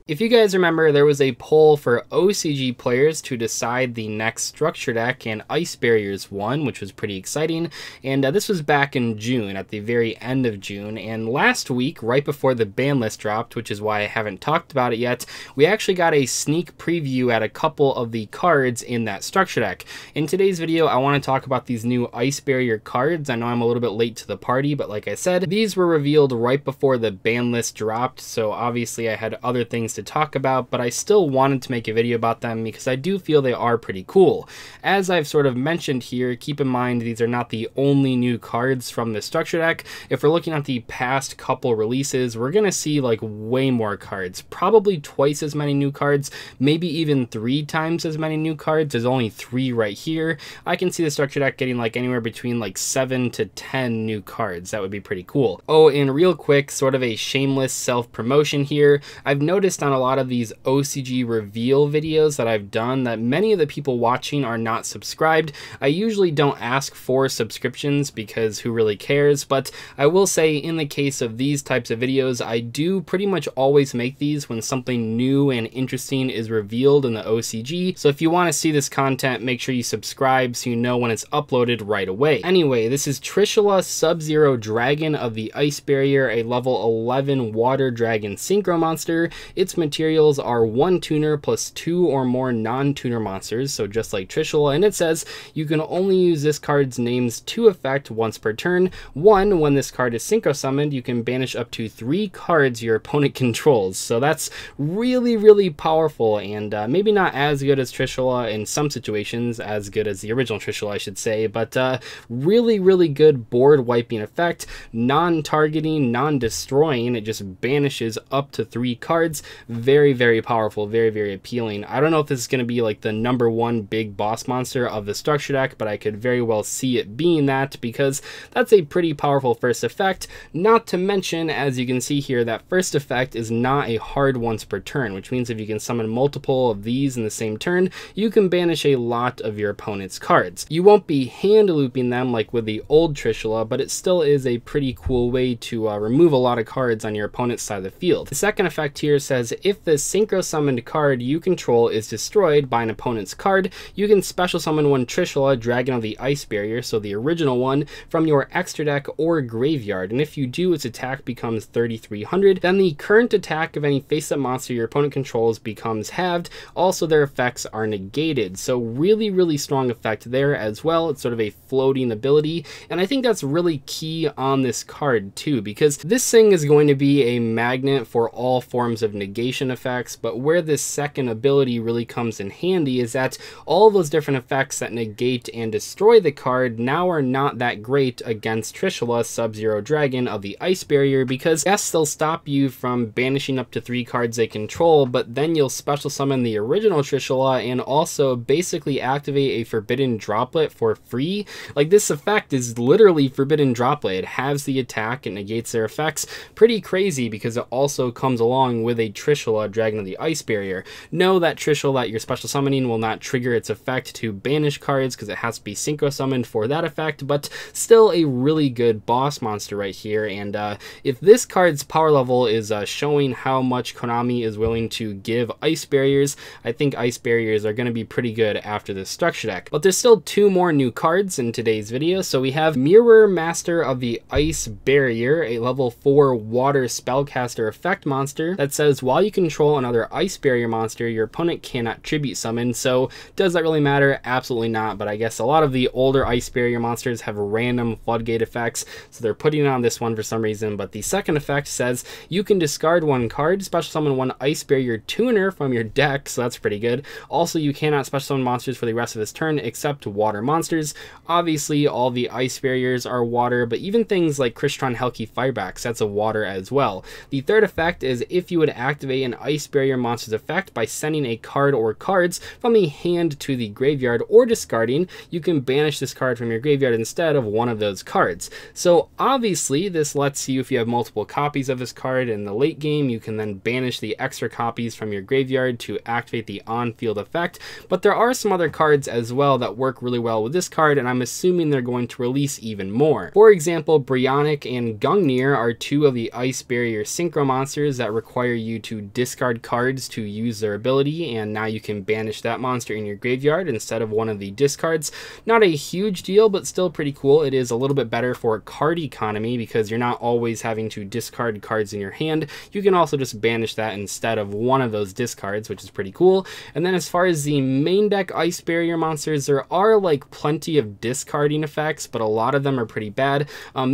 If you guys remember, there was a poll for OCG players to decide the next structure deck, and Ice Barriers won, which was pretty exciting. And this was back in June, at the very end of June. And last week, right before the ban list dropped, which is why I haven't talked about it yet, we actually got a sneak preview at a couple of the cards in that structure deck. In today's video, I want to talk about these new Ice Barrier cards. I know I'm a little bit late to the party, but like I said, these were revealed right before the ban list dropped, so obviously I had other things to talk about, but I still wanted to make a video about them because I do feel they are pretty cool. As I've sort of mentioned here, keep in mind these are not the only new cards from the structure deck. If we're looking at the past couple releases, we're gonna see like way more cards, probably twice as many new cards, maybe even 3 times as many new cards. There's only 3 right here. I can see the structure deck getting like anywhere between like 7 to 10 new cards. That would be pretty cool. Oh, and real quick, sort of a shameless self-promotion here. I've noticed on a lot of these OCG reveal videos that I've done that many of the people watching are not subscribed. I usually don't ask for subscriptions because who really cares, but I will say in the case of these types of videos, I do pretty much always make these when something new and interesting is revealed in the OCG. So if you want to see this content, make sure you subscribe so you know when it's uploaded right away. Anyway, this is Trishula Sub-Zero Dragon of the Ice Barrier, a level 11 water dragon synchro monster. Its materials are 1 tuner plus 2 or more non-tuner monsters, so just like Trishula, and it says you can only use this card's names to effect once per turn. 1, when this card is synchro summoned, you can banish up to 3 cards your opponent controls. So that's really powerful, and maybe not as good as Trishula in some situations, as good as the original Trishula I should say, but really good board wiping effect, non-targeting, non-destroying. It just banishes up to 3 cards. Very powerful, very appealing. I don't know if this is going to be like the #1 big boss monster of the structure deck, but I could very well see it being that because that's a pretty powerful first effect. Not to mention, as you can see here, that first effect is not a hard once per turn, which means if you can summon multiple of these in the same turn, you can banish a lot of your opponent's cards. You won't be hand looping them like with the old Trishula, but it still is a pretty cool way to remove a lot of cards on your opponent's side of the field. The second effect here says if the synchro summoned card you control is destroyed by an opponent's card, you can special summon one Trishula, Dragon of the Ice Barrier, so the original one, from your extra deck or graveyard, and if you do, its attack becomes 3300. Then the current attack of any face-up monster your opponent controls becomes halved. Also, their effects are negated, so really strong effect there as well. It's sort of a floating ability, and I think that's really key on this card too, because this thing is going to be a magnet for all forms of negation effects, but where this second ability really comes in handy is that all those different effects that negate and destroy the card now are not that great against Trishula Sub-Zero Dragon of the Ice Barrier, because yes, they'll stop you from banishing up to 3 cards they control, but then you'll special summon the original Trishula and also basically activate a Forbidden Droplet for free. Like, this effect is literally Forbidden Droplet. It halves the attack, it negates their effects. Pretty crazy because it also comes along with a Trishula Dragon of the Ice Barrier. Know that Trishula that you're special summoning will not trigger its effect to banish cards because it has to be synchro summoned for that effect, but still a really good boss monster right here. And if this card's power level is showing how much Konami is willing to give Ice Barriers, I think Ice Barriers are going to be pretty good after this structure deck. But there's still 2 more new cards in today's video. So we have Mirror Master of the Ice Barrier, a level 4 water spellcaster effect monster that says while you control another Ice Barrier monster, your opponent cannot tribute summon. So does that really matter? Absolutely not, but I guess a lot of the older Ice Barrier monsters have random floodgate effects, so they're putting it on this one for some reason. But the second effect says you can discard 1 card, special summon 1 Ice Barrier tuner from your deck, so that's pretty good. Also, you cannot special summon monsters for the rest of this turn except water monsters. Obviously, all the Ice Barriers are water, but even things like Crystron Helki Firebacks, that's a water as well. The third effect is if you would activate an Ice Barrier monster's effect by sending a card or cards from the hand to the graveyard or discarding, you can banish this card from your graveyard instead of one of those cards. So obviously this lets you, if you have multiple copies of this card in the late game, you can then banish the extra copies from your graveyard to activate the on-field effect. But there are some other cards as well that work really well with this card, and I'm assuming they're going to release even more. For example, Brionic and Gungnir are 2 of the Ice Barrier synchro monsters that require you to to discard cards to use their ability, and now you can banish that monster in your graveyard instead of one of the discards. Not a huge deal, but still pretty cool. It is a little bit better for card economy because you're not always having to discard cards in your hand. You can also just banish that instead of one of those discards, which is pretty cool. And then as far as the main deck Ice Barrier monsters, there are like plenty of discarding effects, but a lot of them are pretty bad.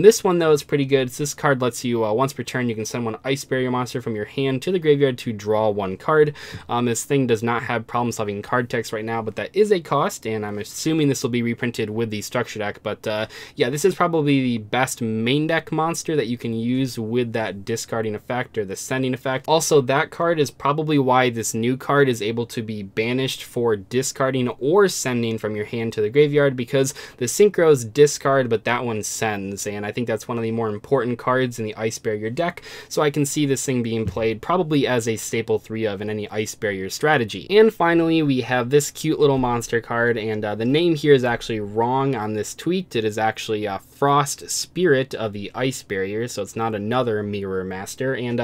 This one though is pretty good. So this card lets you, once per turn, you can send one Ice Barrier monster from your hand to the graveyard to draw one card. This thing does not have problem solving card text right now, but that is a cost, and I'm assuming this will be reprinted with the structure deck. But yeah, this is probably the best main deck monster that you can use with that discarding effect or the sending effect. Also, that card is probably why this new card is able to be banished for discarding or sending from your hand to the graveyard, because the synchros discard, but that one sends, and I think that's one of the more important cards in the Ice Barrier deck, so I can see this thing being played probably as a staple 3 of in any Ice Barrier strategy. And finally, we have this cute little monster card, and the name here is actually wrong on this tweet. It is actually Frost Spirit of the Ice Barrier, so it's not another Mirror Master. And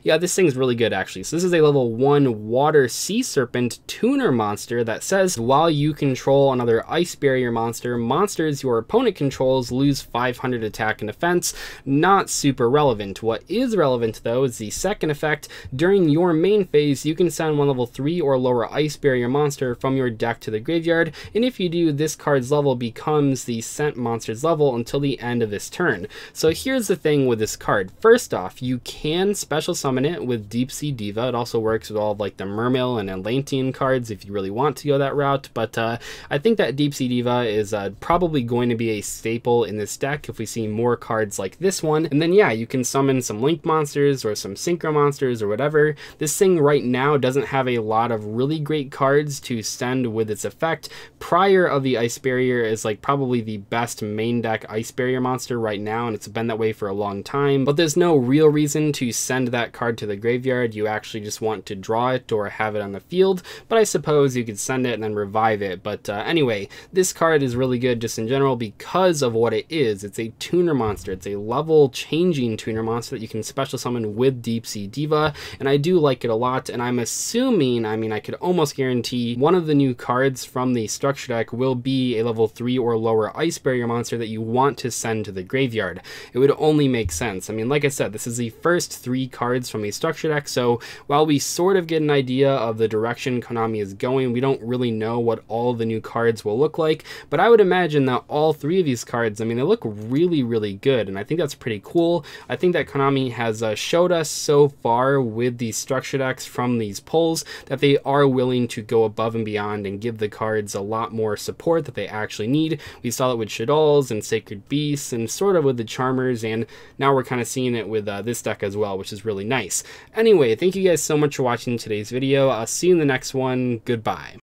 yeah, this thing's really good actually. So this is a level 1 Water Sea Serpent tuner monster that says while you control another Ice Barrier monster, monsters your opponent controls lose 500 attack and defense. Not super relevant. What is relevant though is the second effect. During your main phase, you can send one level 3 or lower Ice Barrier monster from your deck to the graveyard, and if you do, this card's level becomes the sent monster's level until the end of this turn. So here's the thing with this card. First off, you can special summon it with Deep Sea Diva. It also works with all of like the Mermail and Atlantean cards if you really want to go that route, but I think that Deep Sea Diva is probably going to be a staple in this deck if we see more cards like this one. And then yeah, you can summon some Link monsters or some Synchro monsters or whatever. This thing right now doesn't have a lot of really great cards to send with its effect. Prior of the Ice Barrier is like probably the best main deck Ice Barrier monster right now, and it's been that way for a long time, but there's no real reason to send that card to the graveyard. You actually just want to draw it or have it on the field, but I suppose you could send it and then revive it. But anyway, this card is really good just in general because of what it is. It's a tuner monster. It's a level changing tuner monster that you can special summon with Deep Sea Diva, and I do like it a lot, and I'm assuming, I mean, I could almost guarantee one of the new cards from the structure deck will be a level 3 or lower Ice Barrier monster that you want to send to the graveyard. It would only make sense. I mean, like I said, this is the first 3 cards from the structure deck, so while we sort of get an idea of the direction Konami is going, we don't really know what all the new cards will look like, but I would imagine that all 3 of these cards, I mean, they look really, really good, and I think that's pretty cool. I think that Konami has showed us so far with these structure decks from these polls that they are willing to go above and beyond and give the cards a lot more support that they actually need. We saw it with Shaddolls and Sacred Beasts and sort of with the Charmers, and now we're kind of seeing it with this deck as well, which is really nice. Anyway, thank you guys so much for watching today's video. I'll see you in the next one. Goodbye.